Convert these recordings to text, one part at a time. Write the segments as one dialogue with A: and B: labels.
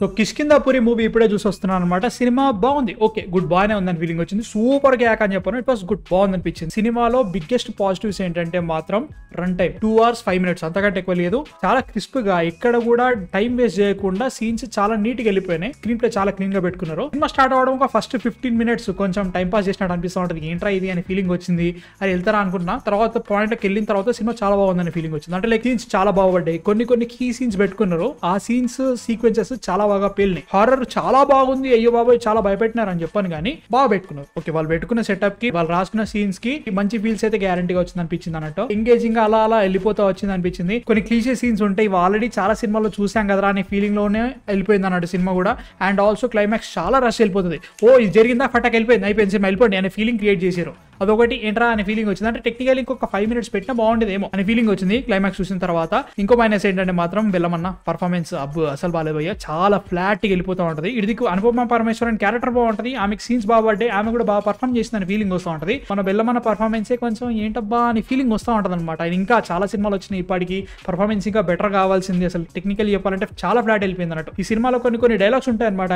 A: So 'Kishkindhapuri' movie ఇప్పుడే చూసొస్తున్నాననమాట. సినిమా బాగుంది. ఓకే. గుడ్ బానే ఉందని ఫీలింగ్ వచ్చింది. సూపర్ క్యాక్ అని చెప్పను. ఇట్ వాస్ గుడ్ బాగుందనిపించింది. సినిమాలో బిగ్గెస్ట్ పాజిటివ్స్ ఏంటంటే మాత్రం రన్ టైమ్ 2 hours 5 minutes అంతకంటే ఎక్కువ లేదు. చాలా క్రిస్ప్ గా ఎక్కడ కూడా టైం వేస్ట్ చేయకుండా సీన్స్ చాలా నీట్ గా వెళ్ళిపోయినాయి. స్క్రీన్ ప్లే చాలా క్లీన్ గా పెట్టుకున్నారు. సినిమా స్టార్ట్ అవడం ఒక ఫస్ట్ 15 minutes కొంచెం టైం పాస్ చేసినట్టు అనిపిస్తూ ఉంటుంది. ఏంట్రా ఇది అనే ఫీలింగ్ వచ్చింది. అది వెళ్తారా అనుకున్నా. తర్వాత పాయింట్కి వెళ్ళిన తర్వాత సినిమా చాలా బాగుందని ఫీలింగ్ వచ్చింది. అంటే లైక్ సీన్స్ చాలా బాగుపడ్డాయి. కొన్ని కీ సీన్స్ పెట్టుకున్నారు. ఆ సీన్స్ సీక్వెన్సెస్ చాలా బాగా పేలినాయి. హారర్ చాలా బాగుంది. అయ్యో బాబాయ్ చాలా భయపెట్టినారు అని చెప్పాను కానీ బాగా పెట్టుకున్నారు. ఓకే, వాళ్ళు పెట్టుకున్న సెటప్ కి వాళ్ళు రాసుకున్న సీన్స్ కి మంచి ఫీల్స్ అయితే గ్యారంటీగా వచ్చింది అనిపించింది అన్నట్టు. ఎంగేజింగ్ అలా వెళ్ళిపోతా వచ్చింది అనిపించింది. కొన్ని క్లీషే సీన్స్ ఉంటాయి. ఆల్రెడీ చాలా సినిమాలో చూసాం కదా అనే ఫీలింగ్ లోనే వెళ్ళిపోయింది అన్నట్టు సినిమా కూడా. అండ్ ఆల్సో క్లైమాక్స్ చాలా రష్ వెళ్ళిపోతుంది. ఓ ఇది జరిగిందా ఫటాక్ వెళ్ళిపోయింది అయిపోయింది సినిమా వెళ్ళిపోయింది అనే ఫీలింగ్ క్రియేట్ చేశారు. అదొకటి ఏంట్రా అనే ఫీలింగ్ వచ్చింది. అంటే టెక్నికల్ ఇంకొక 5 minutes పెట్టినా బాగుండేదేమో అనే ఫీలింగ్ వచ్చింది క్లైమాక్స్ చూసిన తర్వాత. ఇంకో మైనస్ ఏంటంటే మాత్రం వెళ్ళమన్న పర్ఫార్మెన్స్ అసలు బాలేబోయ్యా. చాలా ఫ్లాట్ గా వెళ్ళిపోతూ ఉంటుంది. ఇది అనుపమ పరమేశ్వరన్ క్యారెక్టర్ బాగుంటుంది. ఆమెకి సీన్స్ బాగుపడ్డాయి. ఆమె కూడా బాగా పర్ఫార్మ్ చేసిందని ఫీలింగ్ వస్తూ ఉంటుంది. మన బెల్లమన్న పర్ఫార్మెన్సే కొంచెం ఏంటబ్బా అని ఫీలింగ్ వస్తూ ఉంటుంది అనమాట. ఆయన ఇంకా చాలా సినిమాలు వచ్చినాయి ఇప్పటికి. పర్ఫార్మెన్స్ ఇంకా బెటర్ కావాల్సింది. అసలు టెక్నికల్ చెప్పాలంటే చాలా ఫ్లాట్ వెళ్ళిపోయింది అన్నట్టు. ఈ సినిమాలో కొన్ని డైలాగ్స్ ఉంటాయి అనమాట.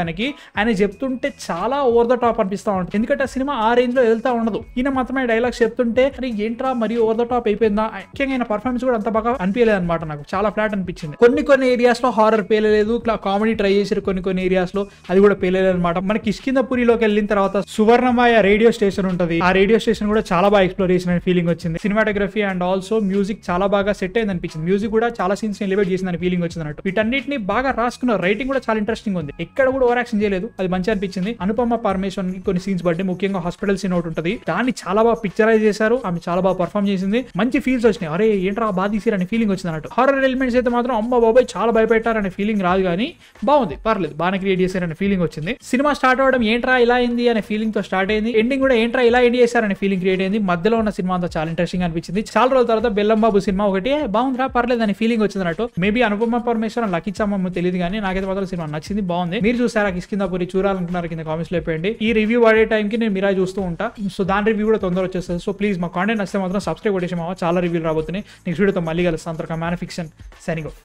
A: ఆయన చెప్తుంటే చాలా ఓవర్ ద టాప్ అనిపిస్తూ ఉంటుంది. ఎందుకంటే ఆ సినిమా ఆ రేంజ్ లో వెళ్తా ఉండదు. ఈయన మాత్రమే డైలాగ్స్ చెప్తుంటే అరే ఏంట్రా మరి ఓవర్ ద టాప్ అయిపోయిందా. ముఖ్యంగా ఆయన పర్ఫార్మెన్స్ కూడా అంత బాగా అనిపించలేదు అనమాట. నాకు చాలా ఫ్లాట్ అనిపించింది. కొన్ని ఏరియాస్ లో హారర్ పేలలేదు. కామెడీ ట్రై చేసారు కొన్ని ఏరియాస్ లో, అది కూడా పేలలేదు అనమాట. మన కిష్కింధాపురిలోకి వెళ్ళిన తర్వాత సువర్ణమాయ రేడియో స్టేషన్ ఉంటుంది. ఆ రేడియో స్టేషన్ కూడా చాలా బాగా ఎక్స్ప్లోర్ చేసిన ఫీలింగ్ వచ్చింది. సినిమాటోగ్రఫీ అండ్ ఆల్సో మ్యూజిక్ చాలా బాగా సెట్ అయింది అనిపించింది. మ్యూజిక్ కూడా చాలా సీన్స్ ఎలివేట్ చేసిందని ఫీలింగ్ వచ్చింది అన్నట్టు. వీటన్నిటిని బాగా రాసుకున్నారు. రైటింగ్ కూడా చాలా ఇంట్రెస్టింగ్ ఉంది. ఎక్కడ కూడా ఓవర్ యాక్షన్ చేయలేదు. అది మంచి అనిపించింది. అనుపమ పరమేశ్వరన్ కి కొన్ని సీన్స్ బట్టి ముఖ్యంగా హాస్పిటల్ సీన్ ఒకటి ఉంటుంది. దాన్ని చాలా బాగా పిక్చరైజ్ చేశారు. ఆమె చాలా బాగా పర్ఫార్మ్ చేసింది. మంచి ఫీల్స్ వచ్చినాయి. అరే ఏంట్రా బాగా తీసారు అనే ఫీలింగ్ వచ్చింది అన్నట్టు. హారర్ ఎలిమెంట్స్ అయితే మాత్రం అమ్మ బాబాయ్ చాలా భయపెట్టారనే ఫీలింగ్ రాదు కానీ బాగుంది, పర్లేదు, బాగానే క్రియేట్ చేశారనే ఫీలింగ్ వచ్చింది. సినిమా స్టార్ట్ అవడం ఏంట్రా ఇలా అయింది అనే ఫీలింగ్ తో స్టార్ట్ అయింది. ఎండింగ్ కూడా ఏంట్రా ఇలా ఎండ్ చేశారనే ఫీలింగ్ క్రియేట్ అయింది. మధ్యలో ఉన్న సినిమా అంతా చాలా ఇంట్రెస్టింగ్ అనిపించింది. చాలా రోజుల తర్వాత బెల్లం బాబు సినిమా ఒకటి బాగుందిరా పర్లేదు అనే ఫీలింగ్ వచ్చింది అన్నట్టు. మేబీ అనుపమ పరమేశ్వరన్ లక్కిచ్చామో తెలియదు కానీ నాకైతే మాత్రం సినిమా నచ్చింది, బాగుంది. మీరు చూసారా కిష్కింధాపురి? చూడాలనుకున్నారు కింద కామెంట్స్ లో చెప్పండి. ఈ రివ్యూ పడే టైంకి నేను మీరా చూస్తూ ఉంటా. సో దాని రివ్యూ కూడా తొందర వచ్చేస్తుంది. సో ప్లీజ్ మా కాంటెంట్ నచ్చితే మాత్రం సబ్స్క్రైబ్ కొట్టేసి చాలా రివ్యూలు రాబోతున్నాయి. నెక్స్ట్ వీడియోతో మళ్ళీ కలుస్తాను. అంతవరకు మ్యాన్ ఫిక్షన్ సైనింగ్ ఆఫ్.